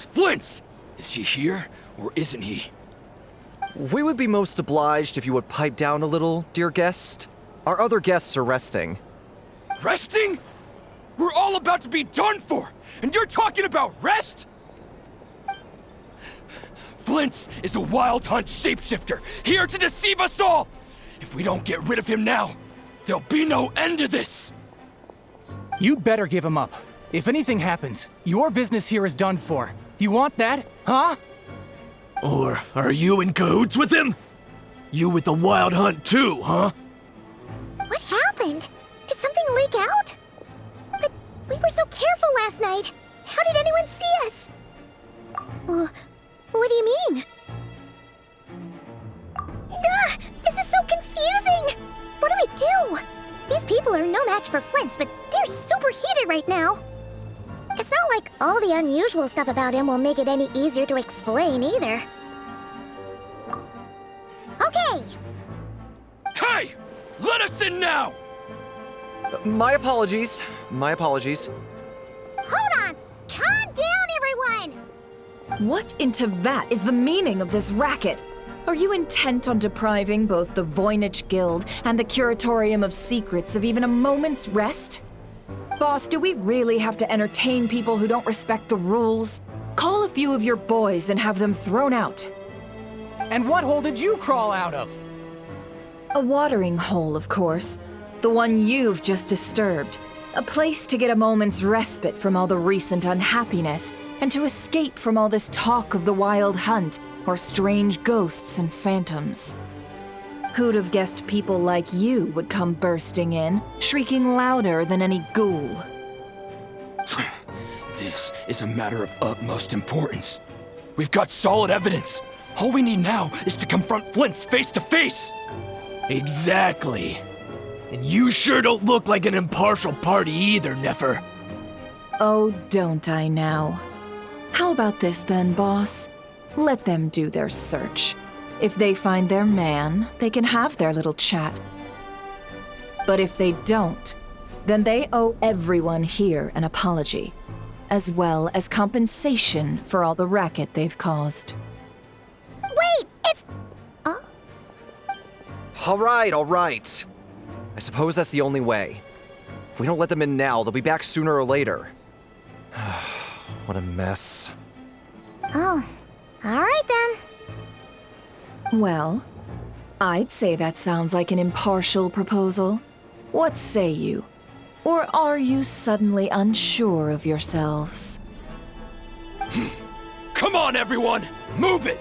Where's Flint's? Is he here, or isn't he? We would be most obliged if you would pipe down a little, dear guest. Our other guests are resting. Resting? We're all about to be done for, and you're talking about rest? Flint's is a wild hunt shapeshifter, here to deceive us all! If we don't get rid of him now, there'll be no end to this! You'd better give him up. If anything happens, your business here is done for. You want that, huh? Or are you in cahoots with him? You with the wild hunt too, huh? What happened? Did something leak out? But we were so careful last night. How did anyone see us? What do you mean? This is so confusing! What do we do? These people are no match for Flint's, but they're super heated right now. It's not like all the unusual stuff about him will make it any easier to explain either. Okay! Hey! Let us in now! My apologies. My apologies. Hold on! Calm down, everyone! What in Tevat is the meaning of this racket? Are you intent on depriving both the Voynich Guild and the Curatorium of Secrets of even a moment's rest? Boss, do we really have to entertain people who don't respect the rules? Call a few of your boys and have them thrown out. And what hole did you crawl out of? A watering hole, of course. The one you've just disturbed. A place to get a moment's respite from all the recent unhappiness, and to escape from all this talk of the wild hunt, or strange ghosts and phantoms. Who'd have guessed people like you would come bursting in, shrieking louder than any ghoul? This is a matter of utmost importance. We've got solid evidence. All we need now is to confront Flint's face to face. Exactly. And you sure don't look like an impartial party either, Nefer. Oh, don't I now? How about this then, boss? Let them do their search. If they find their man, they can have their little chat. But if they don't, then they owe everyone here an apology, as well as compensation for all the racket they've caused. Wait, it's... All right. I suppose that's the only way. If we don't let them in now, they'll be back sooner or later. What a mess. Oh, all right then. Well, I'd say that sounds like an impartial proposal. What say you? Or are you suddenly unsure of yourselves? Come on, everyone! Move it!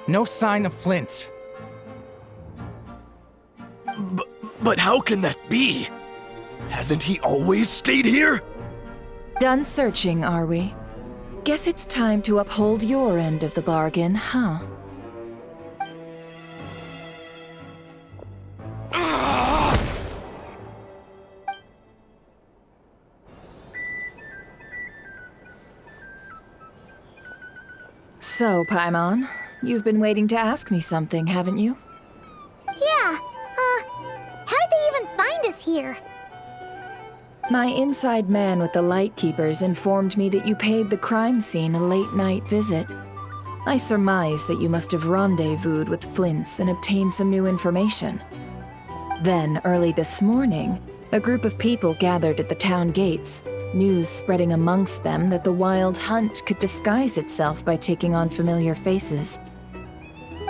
No sign of Flint. But how can that be? Hasn't he always stayed here? Done searching, are we? Guess it's time to uphold your end of the bargain, huh? So, Paimon, you've been waiting to ask me something, haven't you? Yeah, how did they even find us here? My inside man with the Lightkeepers informed me that you paid the crime scene a late-night visit. I surmise that you must have rendezvoused with Flint's and obtained some new information. Then, early this morning, a group of people gathered at the town gates, news spreading amongst them that the wild hunt could disguise itself by taking on familiar faces.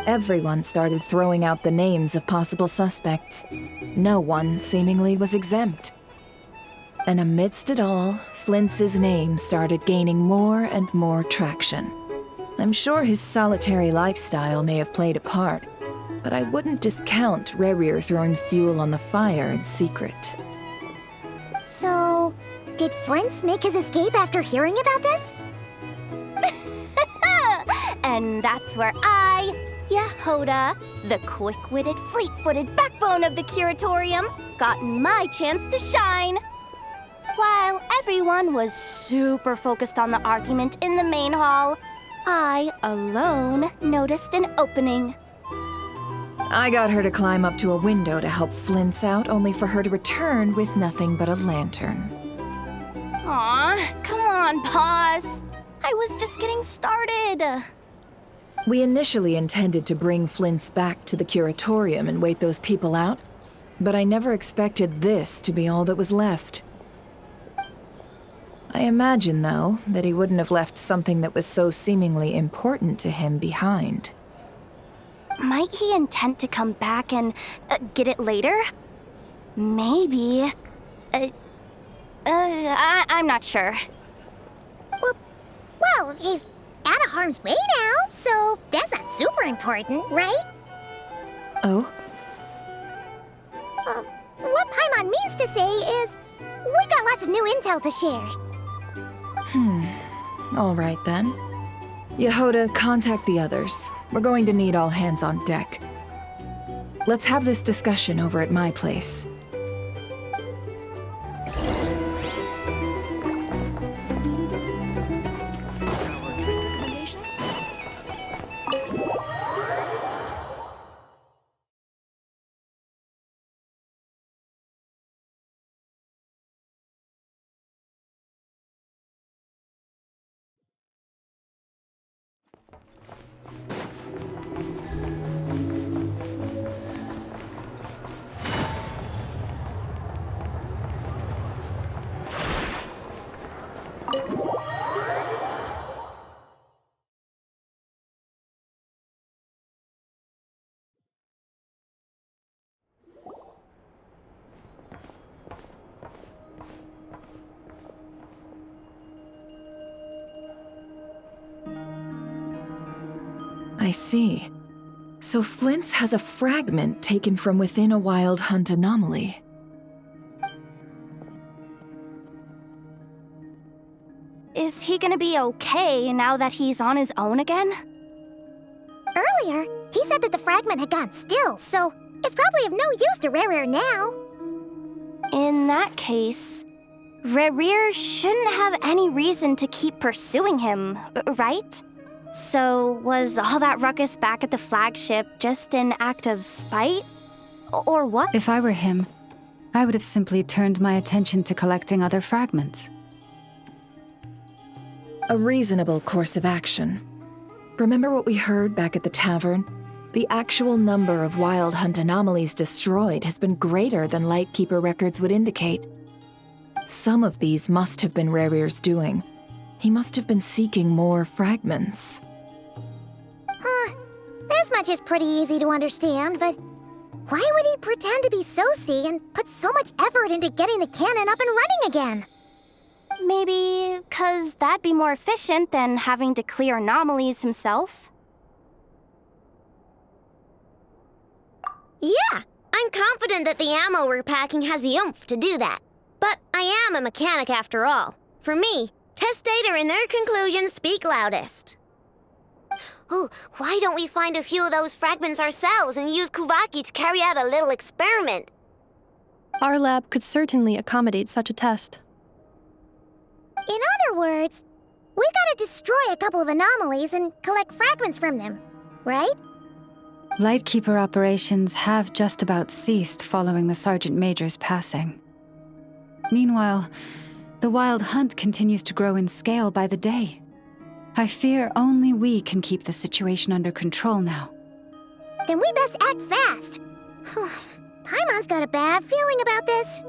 Everyone started throwing out the names of possible suspects. No one, seemingly, was exempt. And amidst it all, Flint's name started gaining more and more traction. I'm sure his solitary lifestyle may have played a part, but I wouldn't discount Rerir throwing fuel on the fire in secret. So, did Flint's make his escape after hearing about this? And that's where I, Yehoda, the While everyone was super focused on the argument in the main hall, I alone noticed an opening. I got her to climb up to a window to help Flint's out, only for her to return with nothing but a lantern. Aw, come on, pause. I was just getting started. We initially intended to bring Flint's back to the curatorium and wait those people out, but I never expected this to be all that was left. I imagine, though, that he wouldn't have left something that was so seemingly important to him behind. Might he intend to come back and get it later? Maybe. I'm not sure. Well, he's out of harm's way now, so that's not super important, right? Oh? What Paimon means to say is, we got lots of new intel to share. All right then. Yehoda, contact the others. We're going to need all hands on deck. Let's have this discussion over at my place. I see. So Flint's has a fragment taken from within a wild hunt anomaly. Is he gonna be okay now that he's on his own again? Earlier, he said that the fragment had gone still, so it's probably of no use to Rare now. In that case, Rare shouldn't have any reason to keep pursuing him, right? So, was all that ruckus back at the flagship just an act of spite? Or what? If I were him, I would have simply turned my attention to collecting other fragments. A reasonable course of action. Remember what we heard back at the tavern? The actual number of wild hunt anomalies destroyed has been greater than Lightkeeper records would indicate. Some of these must have been Rare's doing. He must have been seeking more fragments. This much is pretty easy to understand, but why would he pretend to be Soci and put so much effort into getting the cannon up and running again? Maybe 'cause that'd be more efficient than having to clear anomalies himself? Yeah, I'm confident that the ammo we're packing has the oomph to do that. But I am a mechanic after all. For me, test data and their conclusions speak loudest. Oh, why don't we find a few of those fragments ourselves and use Kuvaki to carry out a little experiment? Our lab could certainly accommodate such a test. In other words, we gotta destroy a couple of anomalies and collect fragments from them, right? Lightkeeper operations have just about ceased following the Sergeant Major's passing. Meanwhile, the wild hunt continues to grow in scale by the day. I fear only we can keep the situation under control now. Then we best act fast. Paimon's got a bad feeling about this.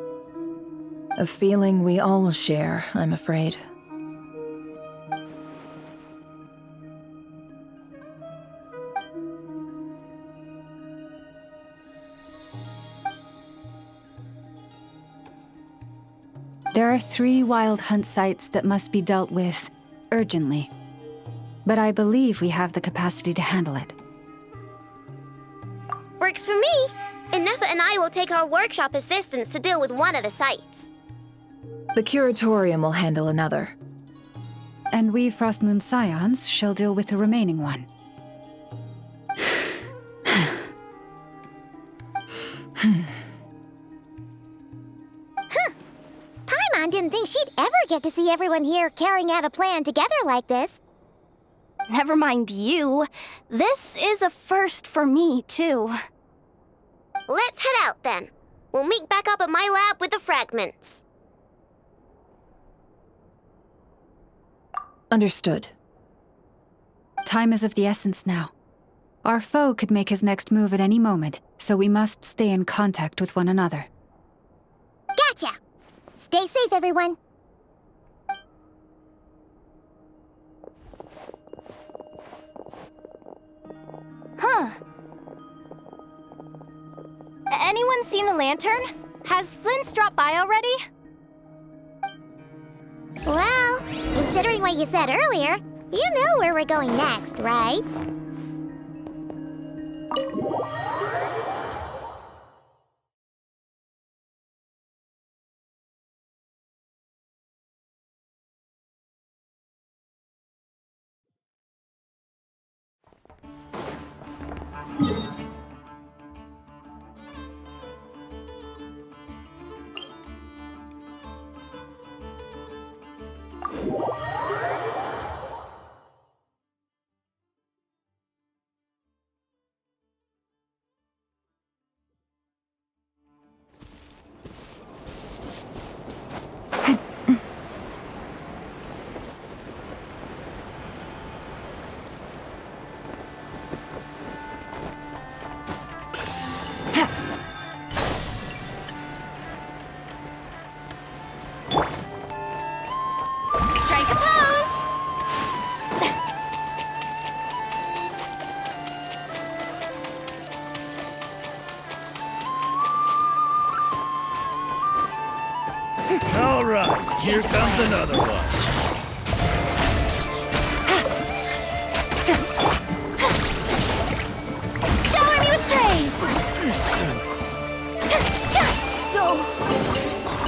A feeling we all share, I'm afraid. There are 3 wild hunt sites that must be dealt with urgently. But I believe we have the capacity to handle it. Works for me. And Neve and I will take our workshop assistants to deal with one of the sites. The curatorium will handle another. And we Frostmoon Scions shall deal with the remaining one. Paimon didn't think she'd ever get to see everyone here carrying out a plan together like this. Never mind you. This is a first for me, too. Let's head out then. We'll meet back up at my lab with the fragments. Understood. Time is of the essence now. Our foe could make his next move at any moment, so we must stay in contact with one another. Gotcha! Stay safe, everyone. Huh. Anyone seen the lantern? Has Flint's dropped by already? Well, considering what you said earlier, you know where we're going next, right? All right, here comes another one. Shower me with praise! So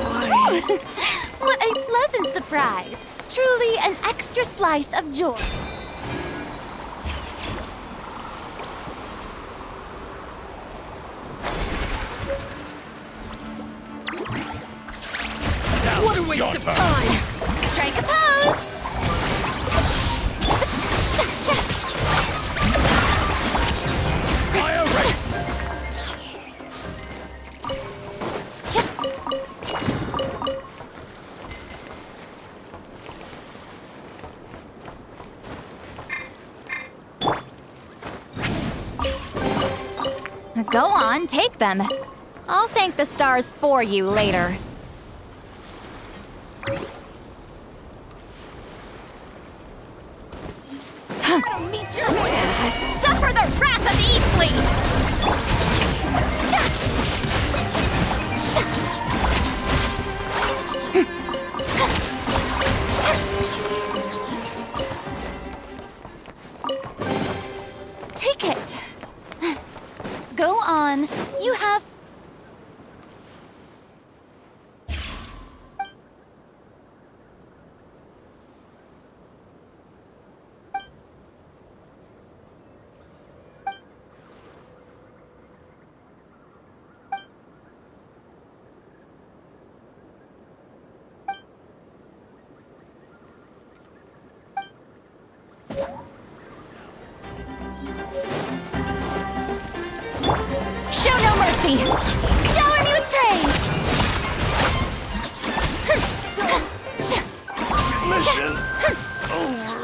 quiet. What a pleasant surprise. Truly an extra slice of joy. What a waste of time! Strike a pose! Fire rate! Go on, take them. I'll thank the stars for you later. Meet your suffer the wrath of Eastleigh! Take it. Go on. You have... Show no mercy! Shower me with praise! Mission over.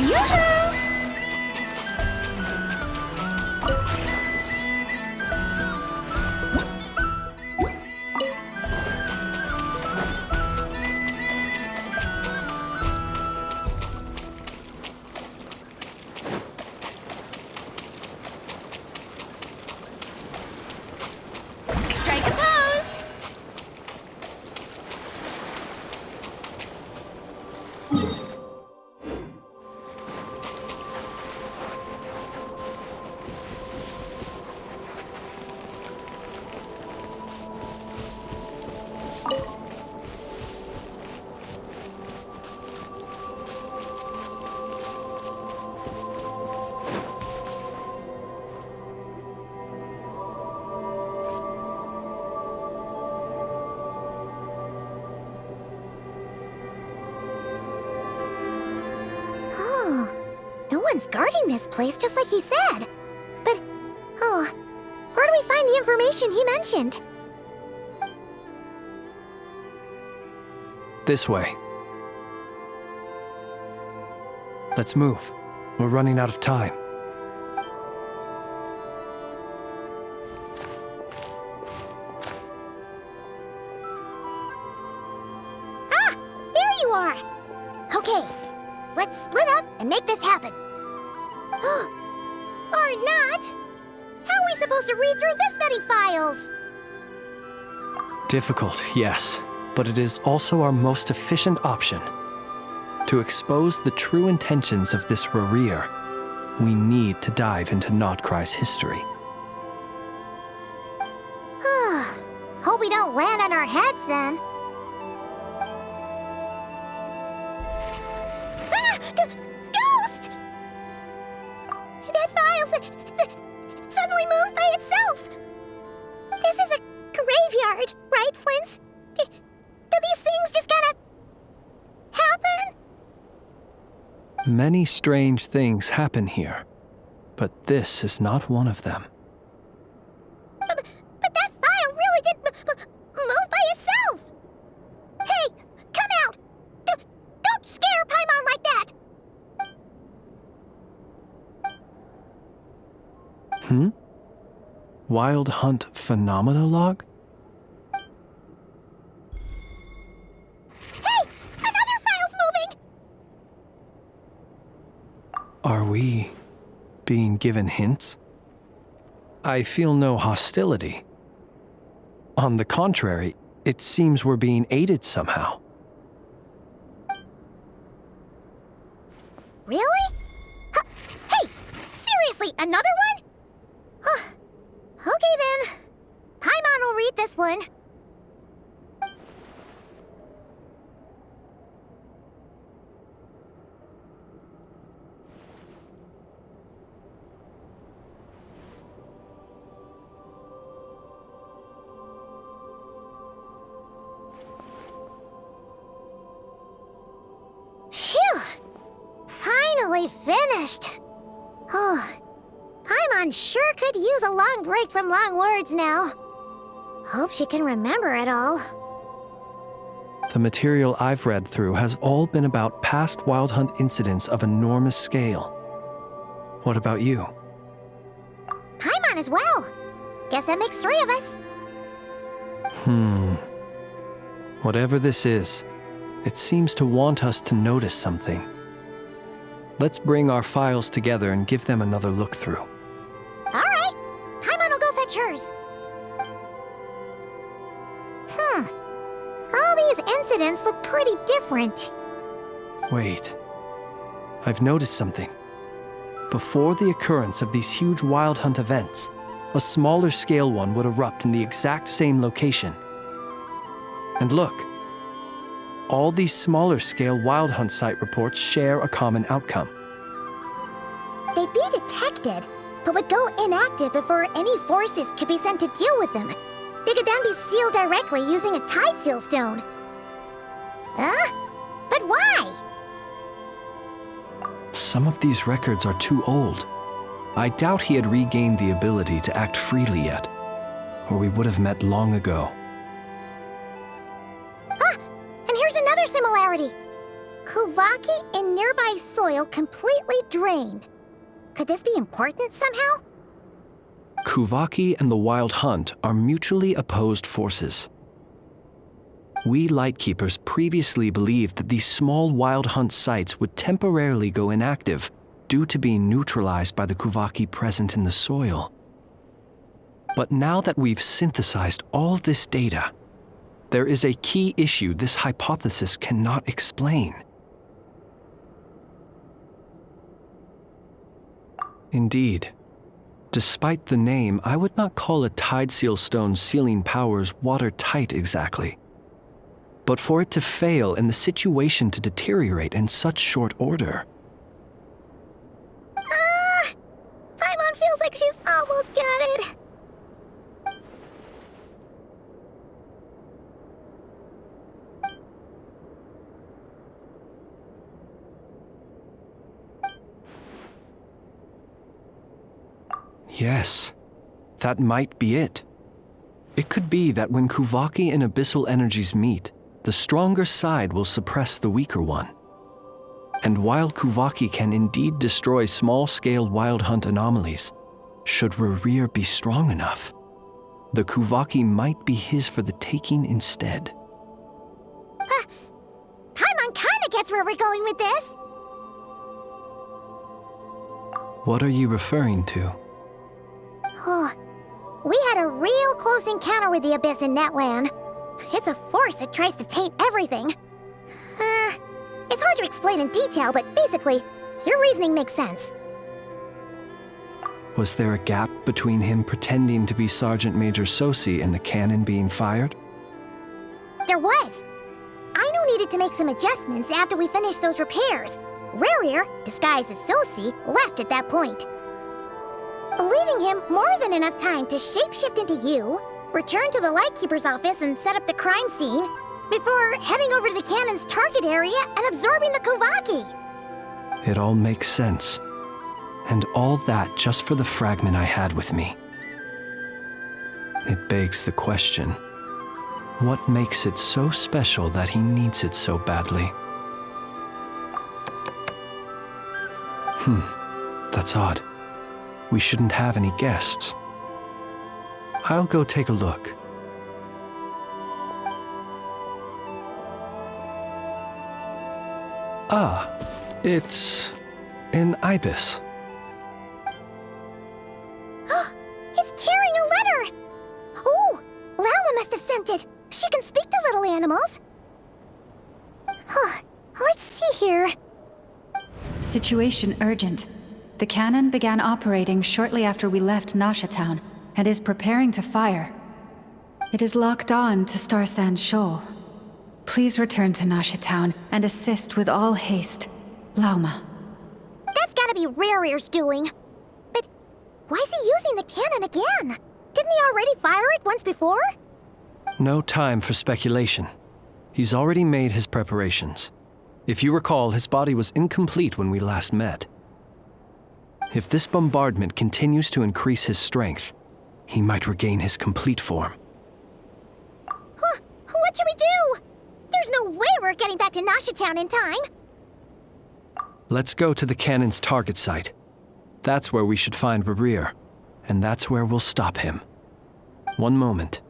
Yoo-hoo! Strike a pose! No one's guarding this place, just like he said. But, where do we find the information he mentioned? This way. Let's move. We're running out of time. Ah! There you are! Okay, let's split up and make this happen. Or not! How are we supposed to read through this many files? Difficult, yes, but it is also our most efficient option. To expose the true intentions of this Rerir, we need to dive into Notcry's history. Hope we don't land on our heads then. Ah! Ghost! That file suddenly moved by itself. This is a graveyard, right, Flint? Do these things just kinda happen? Many strange things happen here, but this is not one of them. But that file really did move by itself! Hey, come out! Don't scare Paimon like that! Wild Hunt Phenomenologue? Hey! Another file's moving! Are we being given hints? I feel no hostility. On the contrary, it seems we're being aided somehow. Really? Hey! Seriously, another one? Okay then. Paimon will read this one. Phew! Finally finished. Oh, Paimon sure could use a long break from long words now. Hope she can remember it all. The material I've read through has all been about past Wild Hunt incidents of enormous scale. What about you? Paimon as well. Guess that makes 3 of us. Whatever this is, it seems to want us to notice something. Let's bring our files together and give them another look through. All right. Paimon will go fetch hers. All these incidents look pretty different. Wait. I've noticed something. Before the occurrence of these huge Wild Hunt events, a smaller scale one would erupt in the exact same location. And look. All these smaller scale Wild Hunt site reports share a common outcome. They'd be detected, but would go inactive before any forces could be sent to deal with them. They could then be sealed directly using a tide seal stone. But why? Some of these records are too old. I doubt he had regained the ability to act freely yet, or we would have met long ago. And here's another similarity. Kuva Kuvaki and nearby soil completely drained. Could this be important somehow? Kuvaki and the Wild Hunt are mutually opposed forces. We Lightkeepers previously believed that these small Wild Hunt sites would temporarily go inactive due to being neutralized by the Kuvaki present in the soil. But now that we've synthesized all this data, there is a key issue this hypothesis cannot explain. Indeed, despite the name, I would not call a Tideseal Stone's sealing powers watertight exactly. But for it to fail and the situation to deteriorate in such short order. Paimon feels like she's almost got it. Yes, that might be it. It could be that when Kuvaki and abyssal energies meet, the stronger side will suppress the weaker one. And while Kuvaki can indeed destroy small-scale Wild Hunt anomalies, should Rerir be strong enough, the Kuvaki might be his for the taking instead. Paimon kinda gets where we're going with this. What are you referring to? Oh, we had a real close encounter with the Abyss in Netland. It's a force that tries to taint everything. It's hard to explain in detail, but basically, your reasoning makes sense. Was there a gap between him pretending to be Sergeant Major Sosi and the cannon being fired? There was. Aino needed to make some adjustments after we finished those repairs. Rerir, disguised as Sosi, left at that point, leaving him more than enough time to shapeshift into you, return to the Lightkeeper's office and set up the crime scene, before heading over to the cannon's target area and absorbing the Kuvaki. It all makes sense. And all that just for the fragment I had with me. It begs the question, what makes it so special that he needs it so badly? That's odd. We shouldn't have any guests. I'll go take a look. Ah, it's an ibis. It's carrying a letter! Oh, Lauma must have sent it. She can speak to little animals. Let's see here. Situation urgent. The cannon began operating shortly after we left Nasha Town and is preparing to fire. It is locked on to Star Sand Shoal. Please return to Nasha Town and assist with all haste. Lauma. That's gotta be Rerir's doing. But why is he using the cannon again? Didn't he already fire it once before? No time for speculation. He's already made his preparations. If you recall, his body was incomplete when we last met. If this bombardment continues to increase his strength, he might regain his complete form. What should we do? There's no way we're getting back to Nasha Town in time. Let's go to the cannon's target site. That's where we should find Rerir, and that's where we'll stop him. One moment.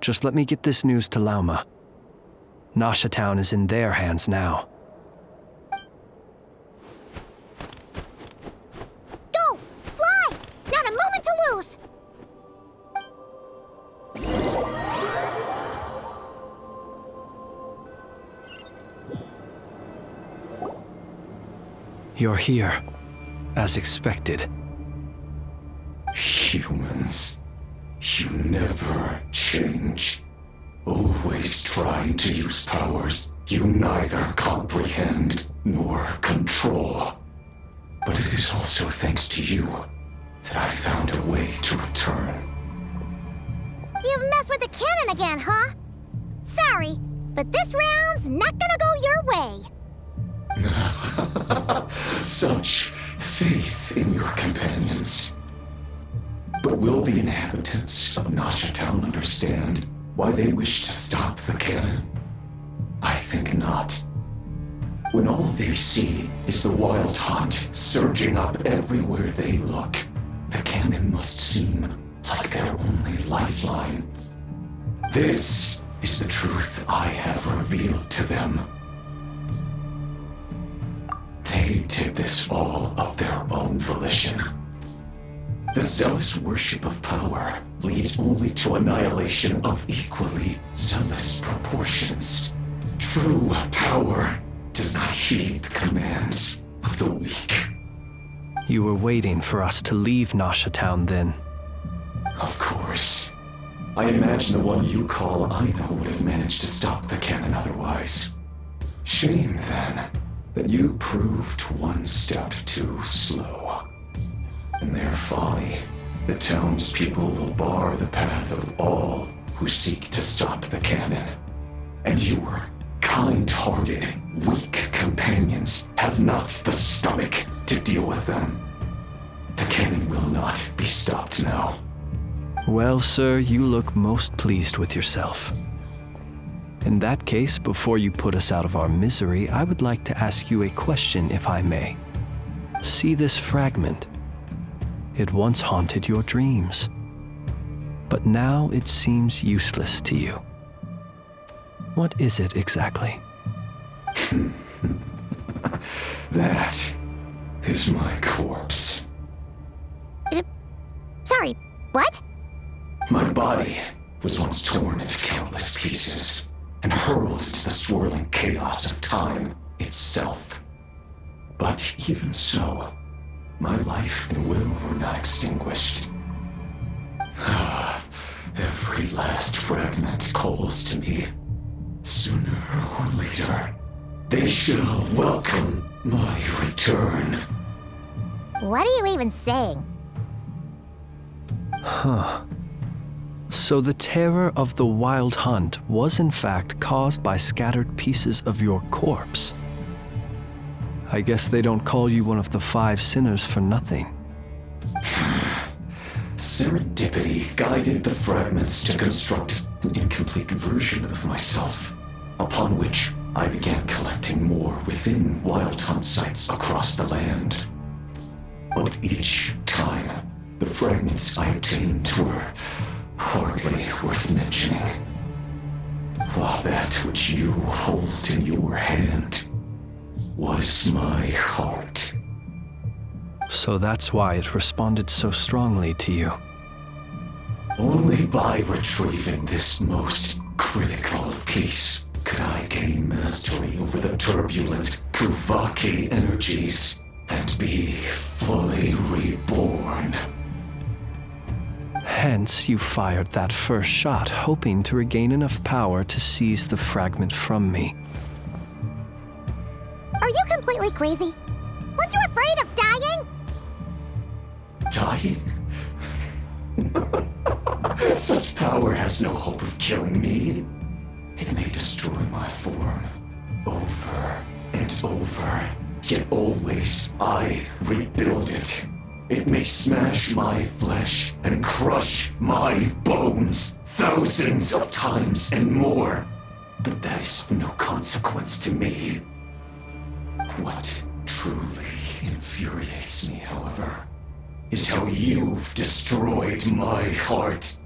Just let me get this news to Lauma. Nasha Town is in their hands now. Go! Fly! Not a moment to lose! You're here, as expected. Humans, you never change. Always trying to use powers you neither comprehend nor control. But it is also thanks to you that I found a way to return. You've messed with the cannon again, huh? Sorry, but this round's not gonna go your way. Such faith in your companions. But will the inhabitants of Nasha Town understand why they wish to stop the cannon? I think not. When all they see is the wild hunt surging up everywhere they look, the cannon must seem like their only lifeline. This is the truth I have revealed to them. They did this all of their own volition. The zealous worship of power leads only to annihilation of equally zealous proportions. True power does not heed the commands of the weak. You were waiting for us to leave Nasha Town then. Of course. I imagine the one you call Aina would have managed to stop the cannon otherwise. Shame, then, that you proved one step too slow. In their folly, the townspeople will bar the path of all who seek to stop the cannon. And your kind-hearted, weak companions have not the stomach to deal with them. The cannon will not be stopped now. Well, sir, you look most pleased with yourself. In that case, before you put us out of our misery, I would like to ask you a question, if I may. See this fragment? It once haunted your dreams, but now it seems useless to you. What is it exactly? That is my corpse. Sorry, what? My body was once torn into countless pieces and hurled into the swirling chaos of time itself. But even so, my life and will were not extinguished. Every last fragment calls to me. Sooner or later, they shall welcome my return. What are you even saying? Huh. So the terror of the wild hunt was in fact caused by scattered pieces of your corpse. I guess they don't call you one of the 5 sinners for nothing. Serendipity guided the fragments to construct an incomplete version of myself, upon which I began collecting more within wild hunt sites across the land. But each time, the fragments I obtained were hardly worth mentioning. While that which you hold in your hand was my heart. So that's why it responded so strongly to you. Only by retrieving this most critical piece could I gain mastery over the turbulent Kuvaki energies and be fully reborn. Hence, you fired that first shot, hoping to regain enough power to seize the fragment from me. Are you completely crazy? Weren't you afraid of dying? Dying? Such power has no hope of killing me. It may destroy my form over and over, yet always I rebuild it. It may smash my flesh and crush my bones thousands of times and more, but that is of no consequence to me. What truly infuriates me, however, is how you've destroyed my heart.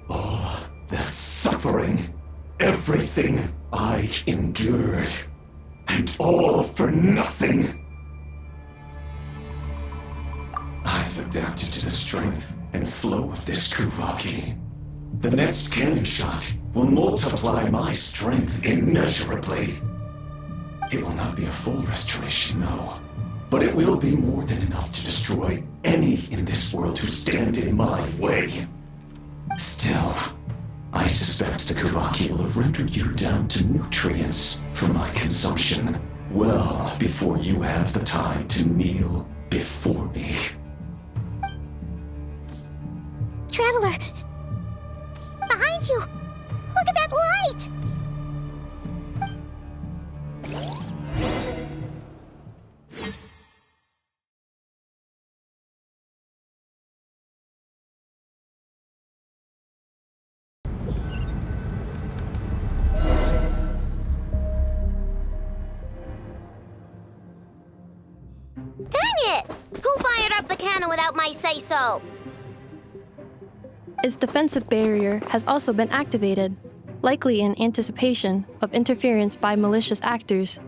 All that suffering, everything I endured, and all for nothing. I've adapted to the strength and flow of this Kuvaki. The next cannon shot will multiply my strength immeasurably. It will not be a full restoration, no, but it will be more than enough to destroy any in this world who stand in my way. Still, I suspect the Kuvaki will have rendered you down to nutrients for my consumption well before you have the time to kneel before me. Traveler! Behind you! Look at that light! Dang it! Who fired up the cannon without my say-so? Its defensive barrier has also been activated, likely in anticipation of interference by malicious actors.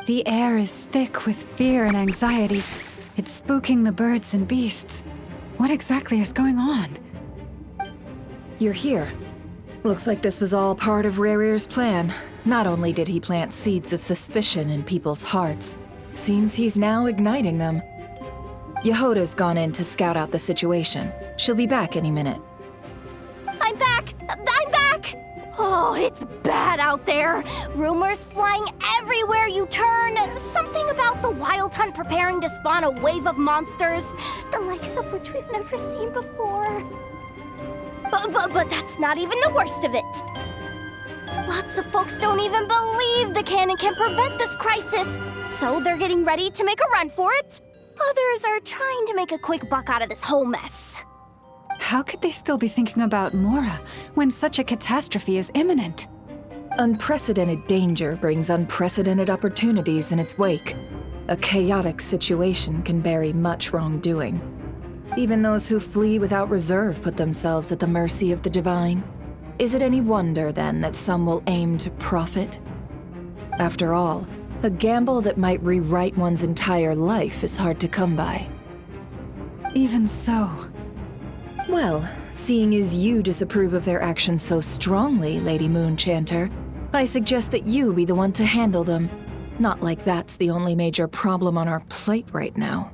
The air is thick with fear and anxiety. It's spooking the birds and beasts. What exactly is going on? You're here. Looks like this was all part of Rerir's plan. Not only did he plant seeds of suspicion in people's hearts, seems he's now igniting them. Yehoda's gone in to scout out the situation. She'll be back any minute. I'm back! I'm back! Oh, it's bad out there. Rumors flying everywhere you turn. Something about the Wild Hunt preparing to spawn a wave of monsters, the likes of which we've never seen before. But that's not even the worst of it. Lots of folks don't even believe the cannon can prevent this crisis, so they're getting ready to make a run for it. Others are trying to make a quick buck out of this whole mess. How could they still be thinking about Mora when such a catastrophe is imminent? Unprecedented danger brings unprecedented opportunities in its wake. A chaotic situation can bury much wrongdoing. Even those who flee without reserve put themselves at the mercy of the divine. Is it any wonder, then, that some will aim to profit? After all, a gamble that might rewrite one's entire life is hard to come by. Even so. Well, seeing as you disapprove of their actions so strongly, Lady Moonchanter, I suggest that you be the one to handle them. Not like that's the only major problem on our plate right now.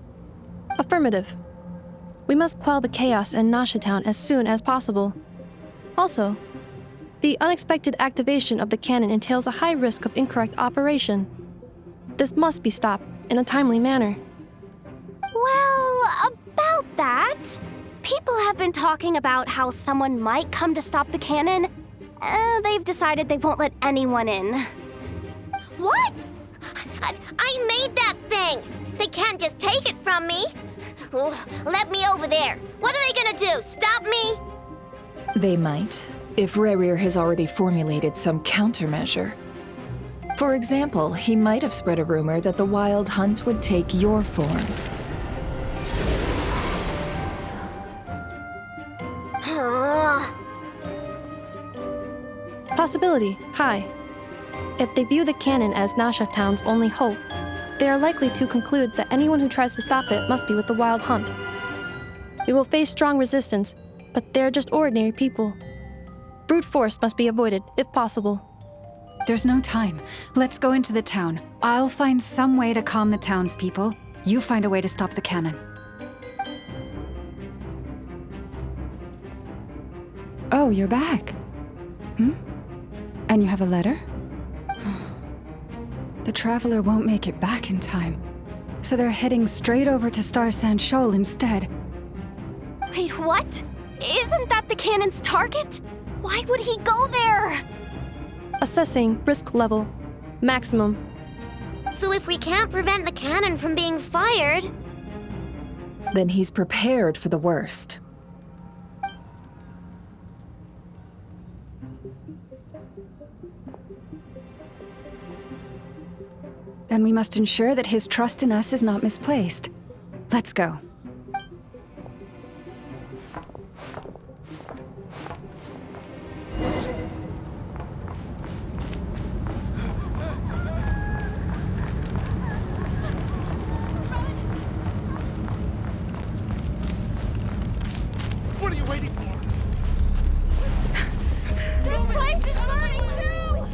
Affirmative. We must quell the chaos in Nasha Town as soon as possible. Also, the unexpected activation of the cannon entails a high risk of incorrect operation. This must be stopped in a timely manner. Well, about that, people have been talking about how someone might come to stop the cannon. They've decided they won't let anyone in. What? I made that thing! They can't just take it from me! Let me over there! What are they gonna do? Stop me? They might, if Rerir has already formulated some countermeasure. For example, he might have spread a rumor that the Wild Hunt would take your form. Possibility high. If they view the cannon as Nasha Town's only hope, they are likely to conclude that anyone who tries to stop it must be with the Wild Hunt. We will face strong resistance, but they're just ordinary people. Brute force must be avoided, if possible. There's no time. Let's go into the town. I'll find some way to calm the townspeople. You find a way to stop the cannon. Oh, you're back. And you have a letter? The Traveler won't make it back in time, so they're heading straight over to Star Sand Shoal instead. Wait, what? Isn't that the cannon's target? Why would he go there? Assessing risk level. Maximum. So if we can't prevent the cannon from being fired... Then he's prepared for the worst. And we must ensure that his trust in us is not misplaced. Let's go. What are you waiting for? This place is burning too!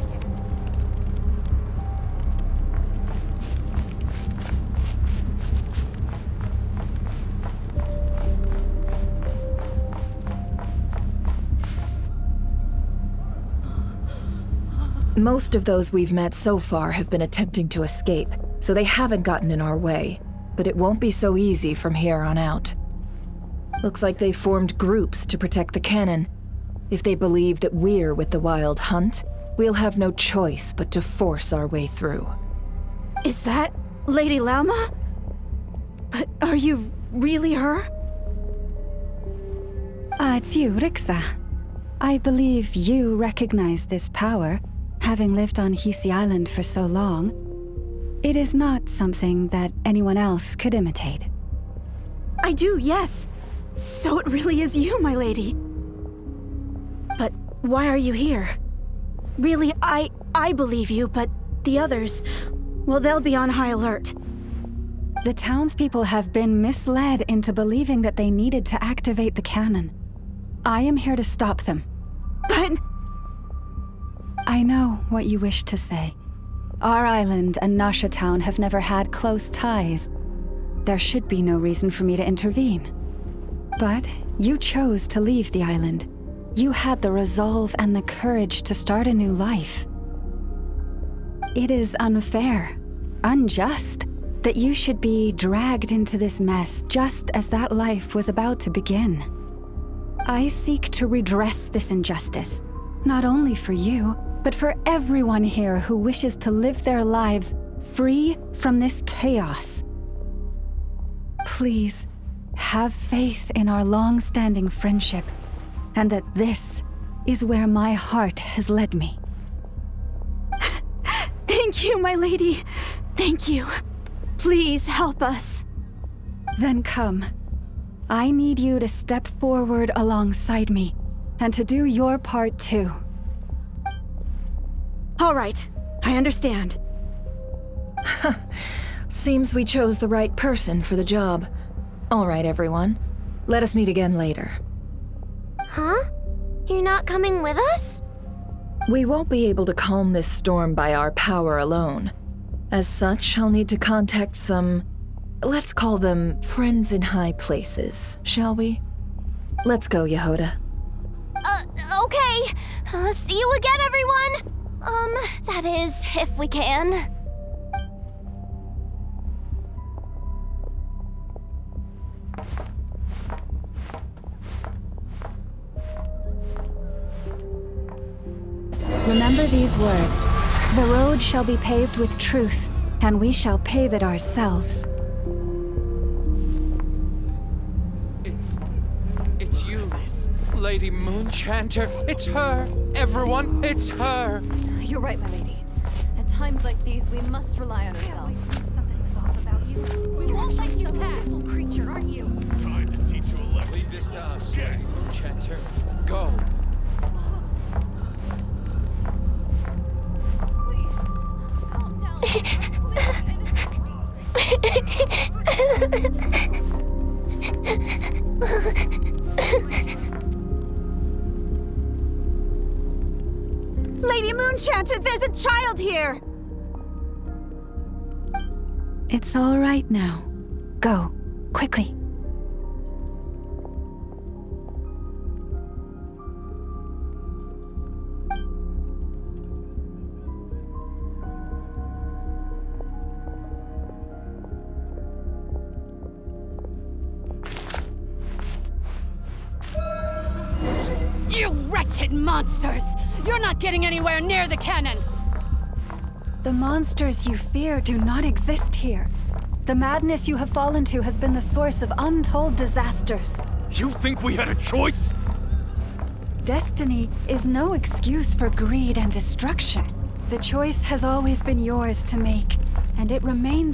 Most of those we've met so far have been attempting to escape, so they haven't gotten in our way. But it won't be so easy from here on out. Looks like they formed groups to protect the cannon. If they believe that we're with the Wild Hunt, we'll have no choice but to force our way through. Is that Lady Lalma? But are you really her? It's you, Rixa. I believe you recognize this power, having lived on Hisi Island for so long. It is not something that anyone else could imitate. I do, yes. So it really is you, my lady. But why are you here? Really, I believe you, but the others, well, they'll be on high alert. The townspeople have been misled into believing that they needed to activate the cannon. I am here to stop them. But... I know what you wish to say. Our island and Nasha Town have never had close ties. There should be no reason for me to intervene. But you chose to leave the island. You had the resolve and the courage to start a new life. It is unfair, unjust, that you should be dragged into this mess just as that life was about to begin. I seek to redress this injustice, not only for you, but for everyone here who wishes to live their lives free from this chaos. Please, have faith in our long-standing friendship, and that this is where my heart has led me. Thank you, my lady. Thank you. Please help us. Then come. I need you to step forward alongside me, and to do your part too. All right, I understand. Seems we chose the right person for the job. All right, everyone. Let us meet again later. Huh? You're not coming with us? We won't be able to calm this storm by our power alone. As such, I'll need to contact some... let's call them friends in high places, shall we? Let's go, Yehoda. Okay. See you again, everyone! That is, if we can. Remember these words. The road shall be paved with truth, and we shall pave it ourselves. It's you, Lady Moonchanter. It's her. Everyone, it's her. You're right, my lady. At times like these, we must rely on ourselves. Something was off about you. We won't let you pass, little creature, aren't you? Time to teach you a lesson. Leave this to us, Lady Moonchanter. Go. Lady Moonchanter, there's a child here! It's all right now. Go, quickly. You wretched monsters! You're not getting anywhere near the cannon! The monsters you fear do not exist here. The madness you have fallen to has been the source of untold disasters. You think we had a choice? Destiny is no excuse for greed and destruction. The choice has always been yours to make, and it remains